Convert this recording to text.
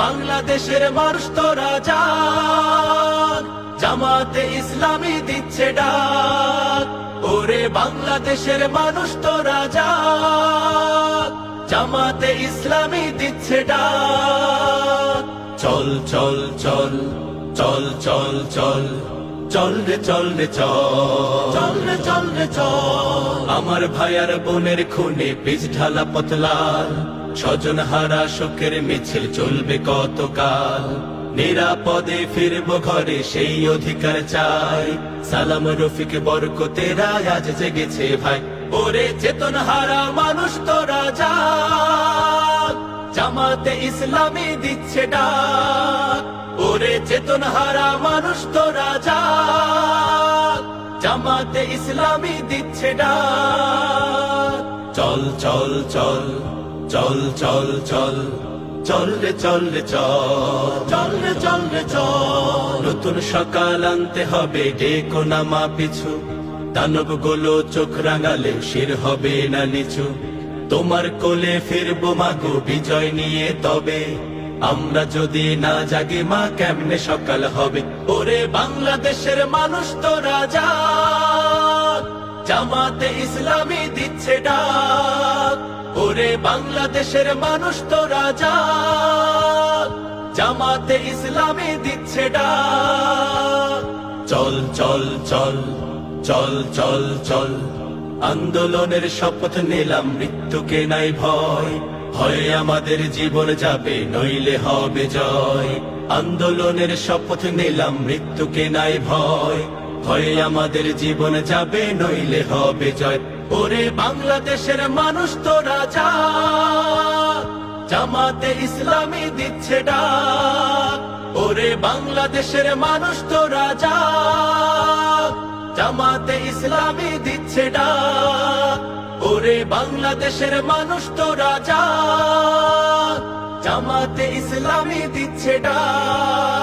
বাংলাদেশের মানুষ তোরা জাগ, জামাতে ইসলামী দিচ্ছে ডাক। ওরে বাংলাদেশের মানুষ তোরা জাগ, জামাতে ইসলামী দিচ্ছে ডাক। চল চল চল চল চল চল চল রে চল রে চল, চল রে চল রে চল। আমার ভাইয়ার বোনের খুনে পিচ ঢালা পথলাল, স্বজন হারা শোকের মিছিল চলবে কতকাল। নিরাপদে ফিরবো ঘরে সেই অধিকার চাই, সালাম রফিক বরকতেরা আজ জেগেছে ভাই। ওরে চেতন হারা মানুষ তোরা জাগ, জামাতে ইসলামী দিচ্ছে ডাক। ওরে চেতন হারা মানুষ তোরা জাগ, জামাতে ইসলামী দিচ্ছে ডাক। চল চল চল চল চল চল চল রে চল রে চল, চল রে চল রে চল। নতুন সকাল আনতে হবে ডেকো নামা পিছু, দানব গুলো চোখ রাঙালে শির হবে না নিচু। তোমার কোলে ফিরবো মাগো বিজয় নিয়ে, তবে আমরা যদি না জাগি মা কেমনে সকাল হবে। ওরে বাংলাদেশের মানুষ তোরা জাগ, জামাতে ইসলামী দিচ্ছে ডাক। ওরে বাংলাদেশের মানুষ তোরা জাগ, জামাতে ইসলামী দিচ্ছে ডাক। চল চল চল চল চল চল, আন্দোলনের শপথ নিলাম মৃত্যুকে নাই ভয়। হয় আমাদের জীবন যাবে নইলে হবে জয়। আন্দোলনের শপথ নিলাম মৃত্যুকে নাই ভয়। হয় আমাদের জীবন যাবে নইলে হবে জয়। ওরে বাংলাদেশের মানুষ তোরা জাগ, জামাতে ইসলামী দিচ্ছে ডাক। ওরে বাংলাদেশের মানুষ তোরা জাগ, জামাতে ইসলামী দিচ্ছে ডাক। ওরে বাংলাদেশের মানুষ তোরা জাগ, জামাতে ইসলামী দিচ্ছে ডাক।